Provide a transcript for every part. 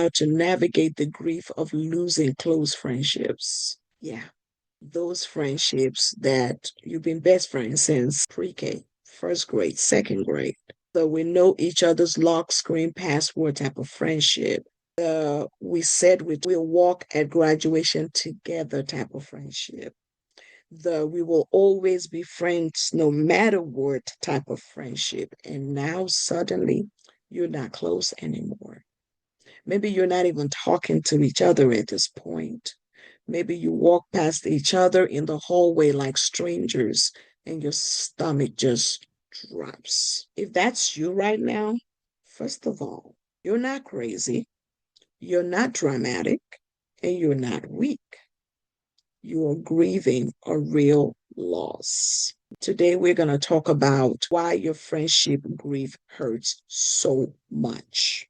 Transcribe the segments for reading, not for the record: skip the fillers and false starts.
how to navigate the grief of losing close friendships. Yeah, those friendships that you've been best friends since pre-K, first grade, second grade. So we know each other's lock screen password type of friendship. We said we'll walk at graduation together type of friendship. The we will always be friends no matter what type of friendship. And now suddenly you're not close anymore. Maybe you're not even talking to each other at this point. Maybe you walk past each other in the hallway like strangers and your stomach just drops. If that's you right now, first of all, you're not crazy, you're not dramatic, and you're not weak. You're grieving a real loss. Today, we're going to talk about why your friendship grief hurts so much.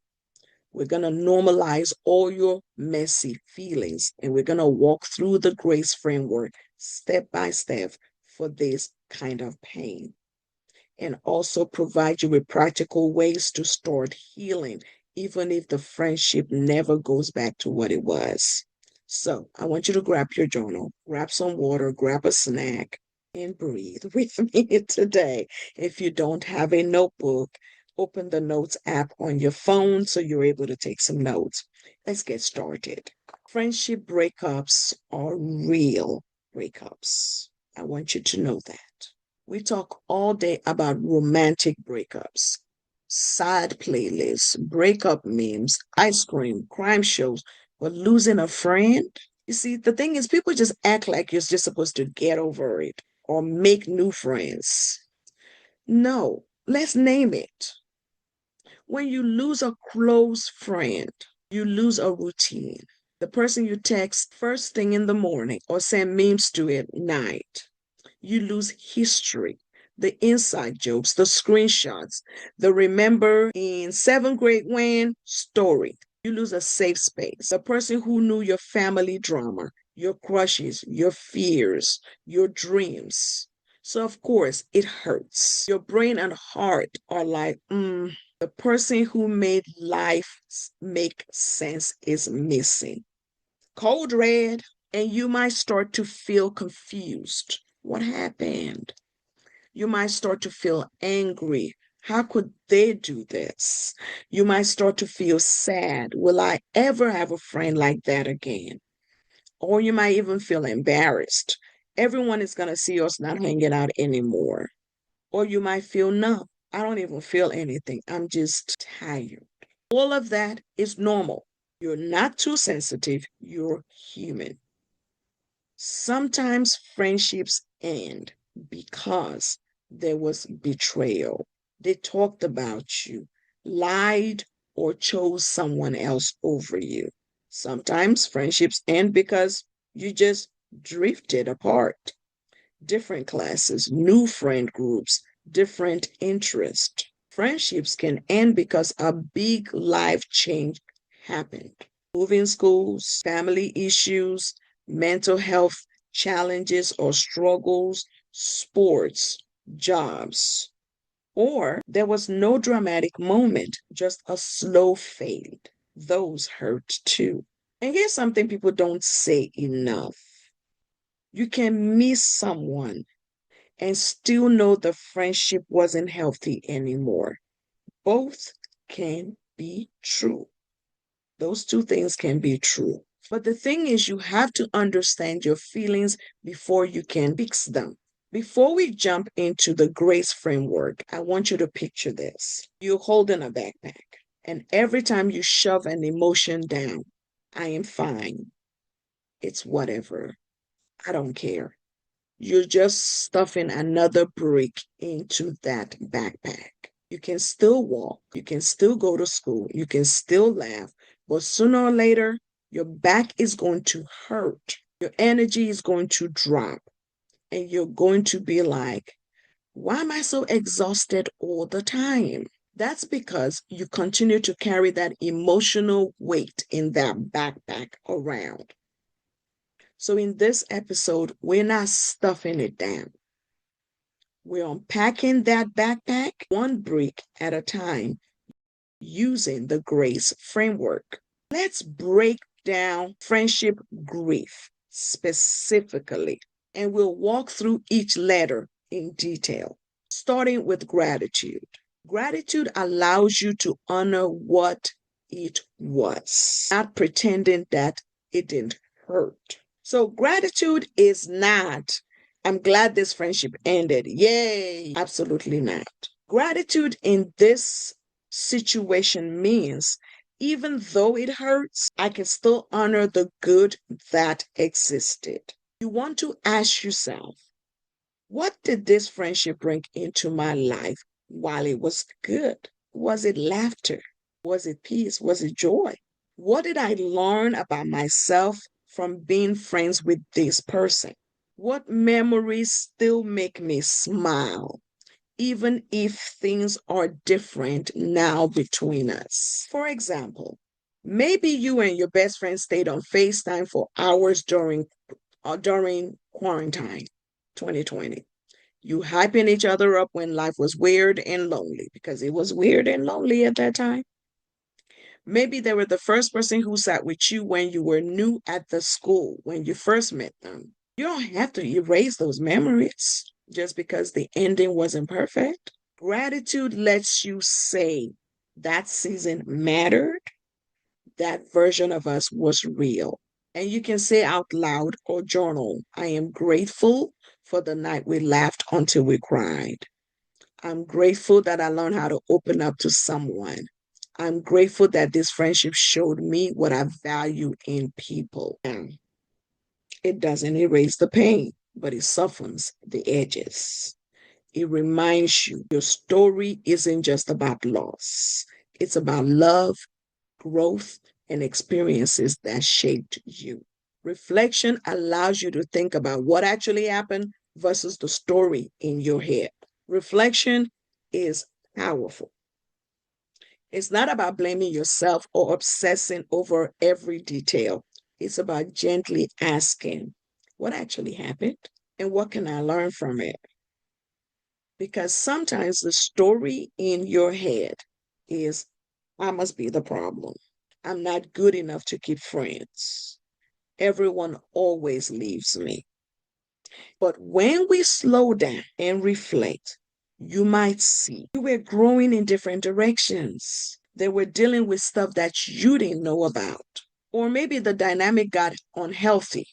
We're going to normalize all your messy feelings and we're going to walk through the grace framework step by step for this kind of pain and also provide you with practical ways to start healing, even if the friendship never goes back to what it was. So I want you to grab your journal, grab some water, grab a snack, and breathe with me today. If you don't have a notebook, open the notes app on your phone so you're able to take some notes. Let's get started. Friendship breakups are real breakups. I want you to know that. We talk all day about romantic breakups, sad playlists, breakup memes, ice cream, crime shows, but losing a friend? You see, the thing is, people just act like you're just supposed to get over it or make new friends. No, let's name it. When you lose a close friend, you lose a routine. The person you text first thing in the morning or send memes to at night. You lose history, the inside jokes, the screenshots, the remember in seventh grade when story. You lose a safe space, the person who knew your family drama, your crushes, your fears, your dreams. So, of course, it hurts. Your brain and heart are like, the person who made life make sense is missing. Cold red, and you might start to feel confused. What happened? You might start to feel angry. How could they do this? You might start to feel sad. Will I ever have a friend like that again? Or you might even feel embarrassed. Everyone is going to see us not hanging out anymore. Or you might feel numb. I don't even feel anything. I'm just tired. All of that is normal. You're not too sensitive. You're human. Sometimes friendships end because there was betrayal. They talked about you, lied, or chose someone else over you. Sometimes friendships end because you just drifted apart. Different classes, new friend groups, different interests. Friendships can end because a big life change happened. Moving schools, family issues, mental health challenges or struggles, sports, jobs. Or there was no dramatic moment, just a slow fade. Those hurt too. And here's something people don't say enough. You can miss someone and still know the friendship wasn't healthy anymore. Both can be true. Those two things can be true. But the thing is, you have to understand your feelings before you can fix them. Before we jump into the grace framework, I want you to picture this. You're holding a backpack, and every time you shove an emotion down, I am fine. It's whatever. I don't care. You're just stuffing another brick into that backpack. You can still walk, you can still go to school, you can still laugh, but sooner or later, your back is going to hurt. Your energy is going to drop, and you're going to be like, why am I so exhausted all the time? That's because you continue to carry that emotional weight in that backpack around. So, in this episode, we're not stuffing it down. We're unpacking that backpack one brick at a time using the grace framework. Let's break down friendship grief specifically, and we'll walk through each letter in detail, starting with gratitude. Gratitude allows you to honor what it was, not pretending that it didn't hurt. So, gratitude is not, I'm glad this friendship ended. Yay! Absolutely not. Gratitude in this situation means even though it hurts, I can still honor the good that existed. You want to ask yourself, what did this friendship bring into my life while it was good? Was it laughter? Was it peace? Was it joy? What did I learn about myself from being friends with this person? What memories still make me smile, even if things are different now between us? For example, maybe you and your best friend stayed on FaceTime for hours during quarantine 2020. You hyping each other up when life was weird and lonely, because it was weird and lonely at that time. Maybe they were the first person who sat with you when you were new at the school, when you first met them. You don't have to erase those memories just because the ending wasn't perfect. Gratitude lets you say that season mattered, that version of us was real. And you can say out loud or journal, I am grateful for the night we laughed until we cried. I'm grateful that I learned how to open up to someone. I'm grateful that this friendship showed me what I value in people. And it doesn't erase the pain, but it softens the edges. It reminds you your story isn't just about loss, it's about love, growth, and experiences that shaped you. Reflection allows you to think about what actually happened versus the story in your head. Reflection is powerful. It's not about blaming yourself or obsessing over every detail. It's about gently asking, what actually happened and what can I learn from it? Because sometimes the story in your head is, I must be the problem. I'm not good enough to keep friends. Everyone always leaves me. But when we slow down and reflect, you might see you were growing in different directions. They were dealing with stuff that you didn't know about. Or maybe the dynamic got unhealthy.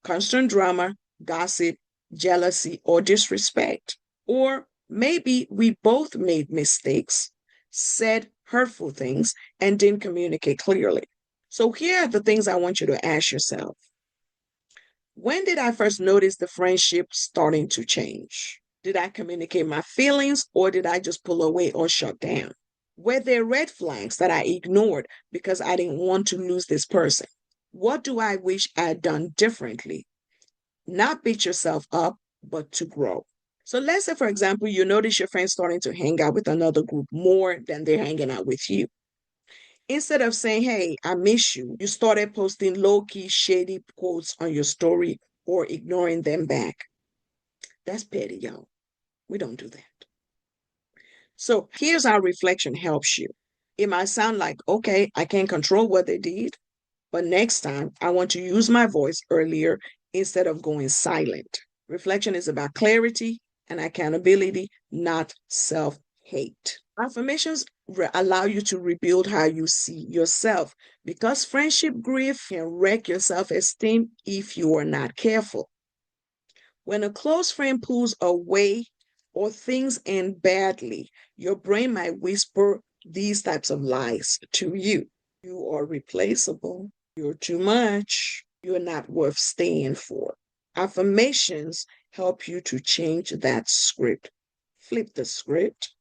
Constant drama, gossip, jealousy, or disrespect. Or maybe we both made mistakes, said hurtful things, and didn't communicate clearly. So here are the things I want you to ask yourself. When did I first notice the friendship starting to change? Did I communicate my feelings or did I just pull away or shut down? Were there red flags that I ignored because I didn't want to lose this person? What do I wish I'd done differently? Not beat yourself up, but to grow. So let's say, for example, you notice your friends starting to hang out with another group more than they're hanging out with you. Instead of saying, hey, I miss you, you started posting low key, shady quotes on your story or ignoring them back. That's petty, y'all. We don't do that. So here's how reflection helps you. It might sound like, okay, I can't control what they did, but next time I want to use my voice earlier instead of going silent. Reflection is about clarity and accountability, not self hate. Affirmations allow you to rebuild how you see yourself because friendship grief can wreck your self esteem if you are not careful. When a close friend pulls away or things end badly, your brain might whisper these types of lies to you. You are replaceable. You're too much. You're not worth staying for. Affirmations help you to change that script. Flip the script.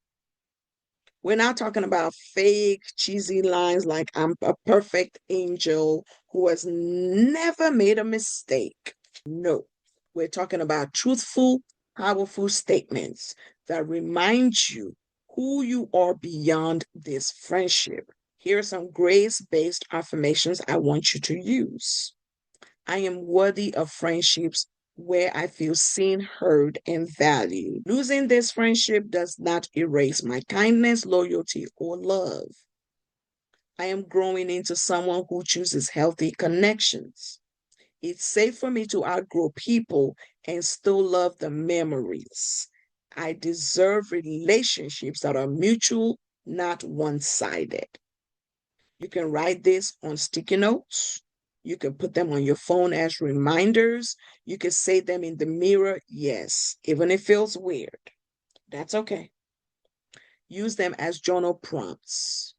We're not talking about fake, cheesy lines like I'm a perfect angel who has never made a mistake. No, we're talking about truthful, powerful statements that remind you who you are beyond this friendship. Here are some grace-based affirmations I want you to use. I am worthy of friendships where I feel seen, heard, and valued. Losing this friendship does not erase my kindness, loyalty, or love. I am growing into someone who chooses healthy connections. It's safe for me to outgrow people and still love the memories. I deserve relationships that are mutual, not one sided. You can write this on sticky notes. You can put them on your phone as reminders. You can say them in the mirror. Yes, even if it feels weird. That's okay. Use them as journal prompts.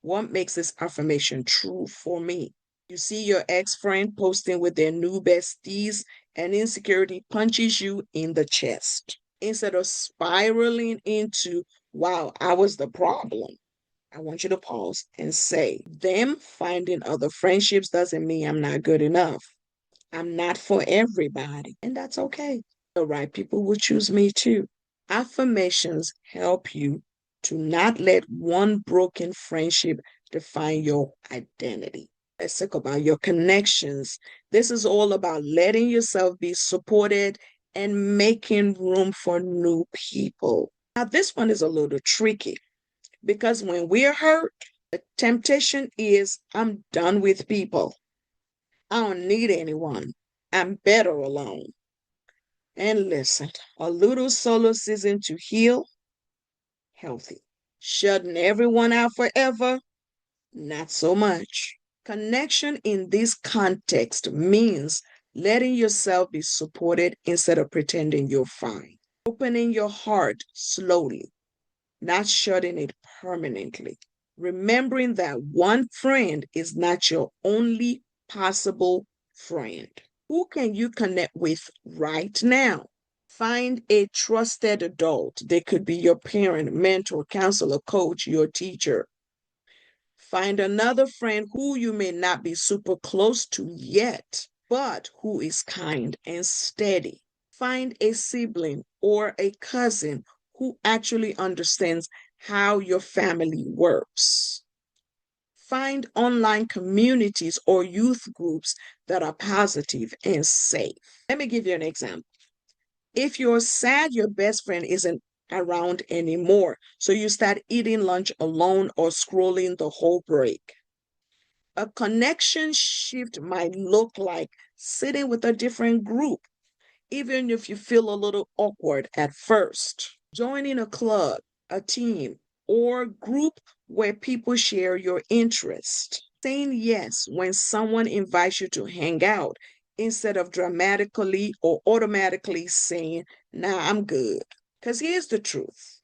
What makes this affirmation true for me? You see your ex friend posting with their new besties, and insecurity punches you in the chest. Instead of spiraling into, wow, I was the problem, I want you to pause and say, them finding other friendships doesn't mean I'm not good enough. I'm not for everybody, and that's okay. The right people will choose me too. Affirmations help you to not let one broken friendship define your identity. Let's talk about your connections. This is all about letting yourself be supported and making room for new people. Now, this one is a little tricky because when we're hurt, the temptation is I'm done with people. I don't need anyone. I'm better alone. And listen, a little solo season to heal, healthy. Shutting everyone out forever, not so much. Connection in this context means letting yourself be supported instead of pretending you're fine. Opening your heart slowly, not shutting it permanently. Remembering that one friend is not your only possible friend. Who can you connect with right now? Find a trusted adult. They could be your parent, mentor, counselor, coach, your teacher. Find another friend who you may not be super close to yet, but who is kind and steady. Find a sibling or a cousin who actually understands how your family works. Find online communities or youth groups that are positive and safe. Let me give you an example. If you're sad, your best friend isn't around anymore, so you start eating lunch alone or scrolling the whole break. A connection shift might look like sitting with a different group, even if you feel a little awkward at first. Joining a club, a team, or group where people share your interest. Saying yes when someone invites you to hang out instead of dramatically or automatically saying, nah, I'm good. Because here's the truth.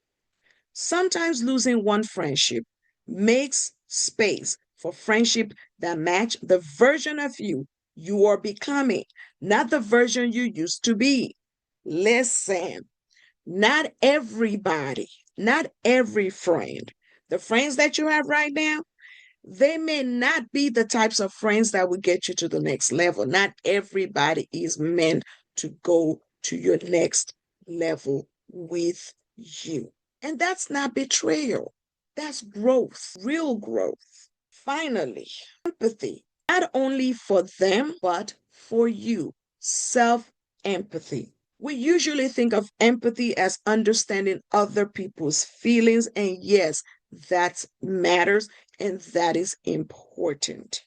Sometimes losing one friendship makes space for friendship that match the version of you are becoming, not the version you used to be. Listen, not everybody, not every friend, the friends that you have right now, they may not be the types of friends that will get you to the next level. Not everybody is meant to go to your next level with you. And that's not betrayal, that's growth, real growth. Finally, empathy, not only for them, but for you. Self empathy. We usually think of empathy as understanding other people's feelings, and yes, that matters and that is important.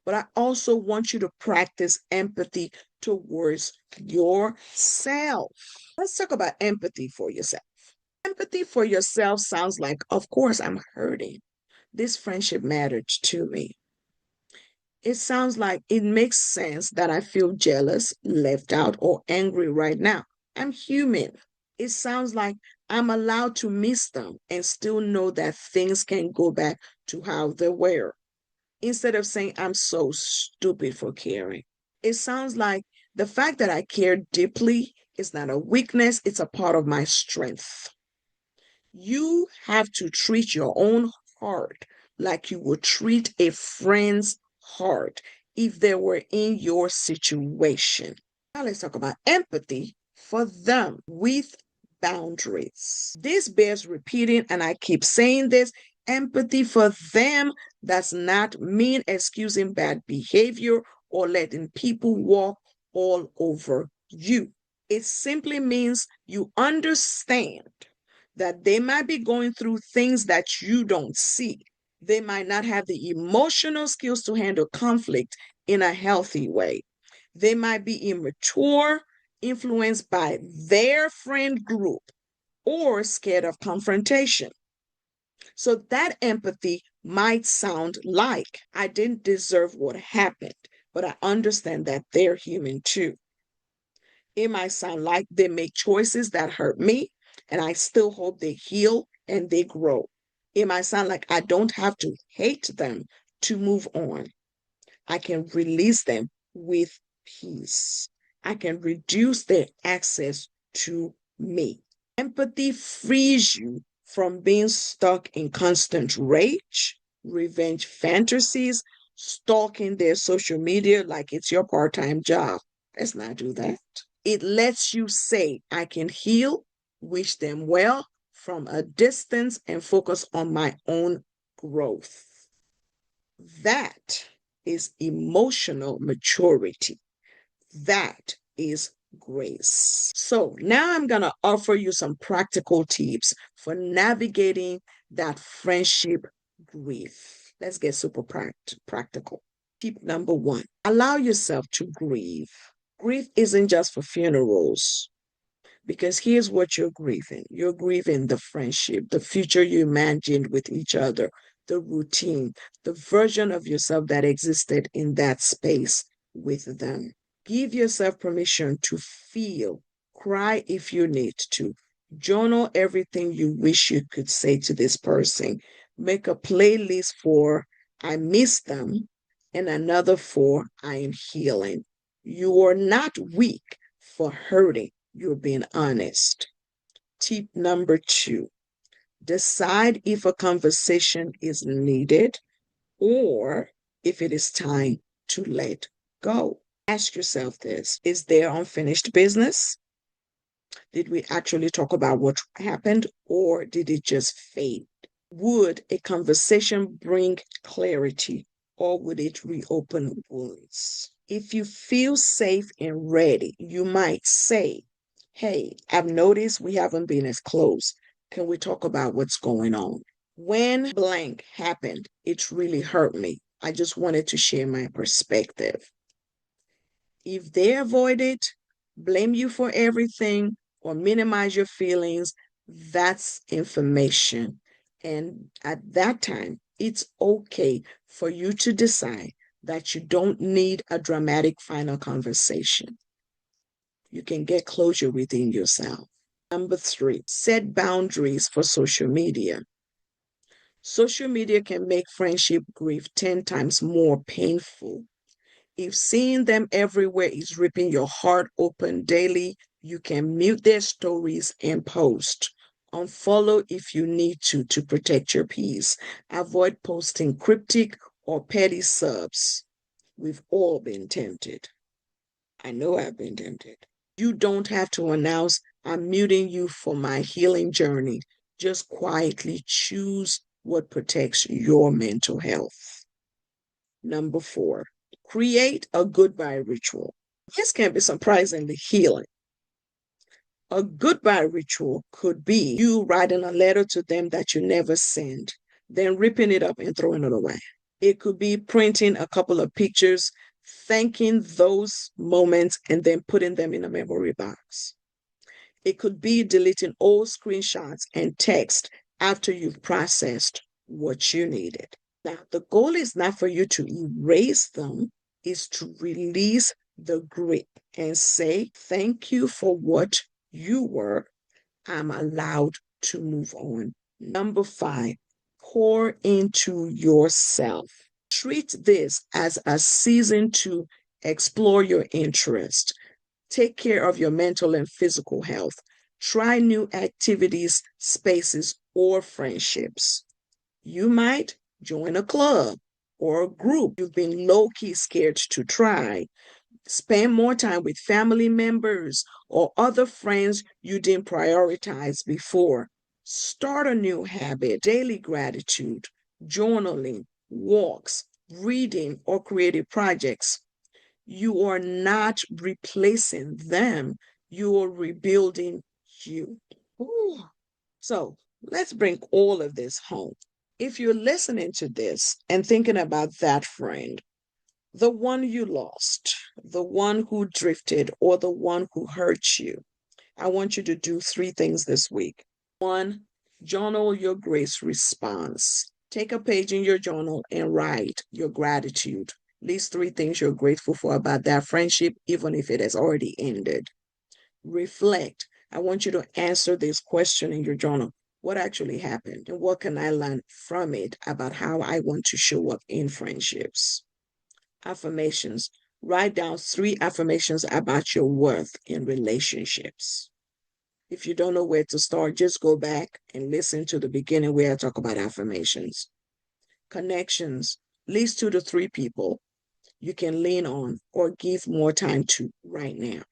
But I also want you to practice empathy towards yourself. Let's talk about empathy for yourself. Empathy for yourself sounds like, of course, I'm hurting. This friendship mattered to me. It sounds like it makes sense that I feel jealous, left out, or angry right now. I'm human. It sounds like I'm allowed to miss them and still know that things can go back to how they were. Instead of saying, I'm so stupid for caring. It sounds like the fact that I care deeply is not a weakness, it's a part of my strength. You have to treat your own heart like you would treat a friend's heart if they were in your situation. Now let's talk about empathy for them with boundaries. This bears repeating, and I keep saying this. Empathy for them does not mean excusing bad behavior or letting people walk all over you. It simply means you understand that they might be going through things that you don't see. They might not have the emotional skills to handle conflict in a healthy way. They might be immature, influenced by their friend group, or scared of confrontation. So that empathy might sound like, I didn't deserve what happened, but I understand that they're human too. It might sound like they make choices that hurt me, and I still hope they heal and they grow. It might sound like I don't have to hate them to move on. I can release them with peace. I can reduce their access to me. Empathy frees you from being stuck in constant rage, revenge fantasies, stalking their social media like it's your part time job. Let's not do that. It lets you say, I can heal, wish them well from a distance, and focus on my own growth. That is emotional maturity. That is grace. So now I'm going to offer you some practical tips for navigating that friendship grief. Let's get super practical. Tip number one, allow yourself to grieve. Grief isn't just for funerals. Because here's what you're grieving. You're grieving the friendship, the future you imagined with each other, the routine, the version of yourself that existed in that space with them. Give yourself permission to feel. Cry if you need to. Journal everything you wish you could say to this person. Make a playlist for I miss them and another for I am healing. You are not weak for hurting. You're being honest. Tip number two, decide if a conversation is needed or if it is time to let go. Ask yourself this, is there unfinished business? Did we actually talk about what happened or did it just fade? Would a conversation bring clarity or would it reopen wounds? If you feel safe and ready, you might say, hey, I've noticed we haven't been as close. Can we talk about what's going on? When blank happened, it really hurt me. I just wanted to share my perspective. If they avoid it, blame you for everything, or minimize your feelings, that's information. And at that time, it's okay for you to decide that you don't need a dramatic final conversation. You can get closure within yourself. Number three, set boundaries for social media. Social media can make friendship grief 10 times more painful. If seeing them everywhere is ripping your heart open daily, you can mute their stories and post. Unfollow if you need to protect your peace. Avoid posting cryptic or petty subs. We've all been tempted. I know I've been tempted. You don't have to announce, I'm muting you for my healing journey. Just quietly choose what protects your mental health. Number four, create a goodbye ritual. This can be surprisingly healing. A goodbye ritual could be you writing a letter to them that you never sent, then ripping it up and throwing it away. It could be printing a couple of pictures, thanking those moments, and then putting them in a memory box. It could be deleting old screenshots and text after you've processed what you needed. Now, the goal is not for you to erase them, is to release the grip and say, thank you for what you were. I'm allowed to move on. Number five, pour into yourself. Treat this as a season to explore your interest. Take care of your mental and physical health. Try new activities, spaces, or friendships. You might join a club or a group you've been low key scared to try. Spend more time with family members or other friends you didn't prioritize before. Start a new habit, daily gratitude, journaling, walks, reading, or creative projects. You are not replacing them, you are rebuilding you. Ooh. So let's bring all of this home. If you're listening to this and thinking about that friend, the one you lost, the one who drifted, or the one who hurt you, I want you to do three things this week. One, journal your grace response. Take a page in your journal and write your gratitude. List three things you're grateful for about that friendship, even if it has already ended. Reflect. I want you to answer this question in your journal. What actually happened? And what can I learn from it about how I want to show up in friendships? Affirmations. Write down three affirmations about your worth in relationships. If you don't know where to start, just go back and listen to the beginning where I talk about affirmations. Connections. List 2 to 3 people you can lean on or give more time to right now.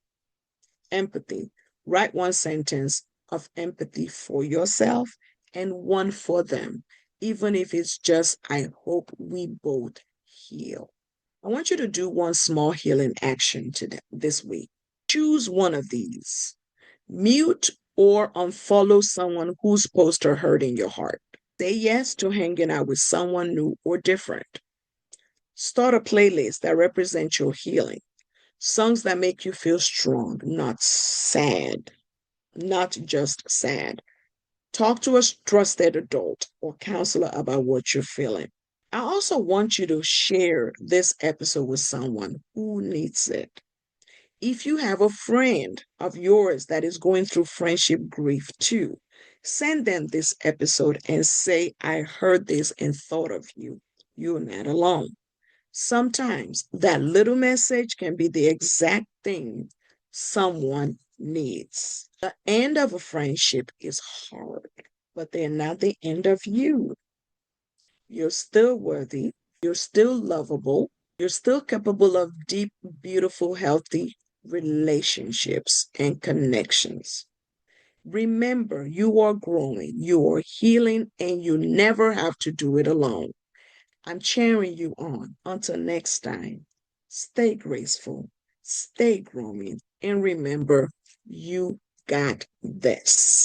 Empathy. Write one sentence of empathy for yourself and one for them, even if it's just, I hope we both heal. I want you to do one small healing action today, this week. Choose one of these. Mute or unfollow someone whose posts are hurting your heart. Say yes to hanging out with someone new or different. Start a playlist that represents your healing. Songs that make you feel strong, not sad, not just sad. Talk to a trusted adult or counselor about what you're feeling. I also want you to share this episode with someone who needs it. If you have a friend of yours that is going through friendship grief too, send them this episode and say, I heard this and thought of you. You're not alone. Sometimes that little message can be the exact thing someone needs. The end of a friendship is hard, but they're not the end of you. You're still worthy. You're still lovable. You're still capable of deep, beautiful, healthy relationships and connections. Remember, you are growing, you are healing, and you never have to do it alone. I'm cheering you on. Until next time, stay graceful, stay growing, and remember, you got this.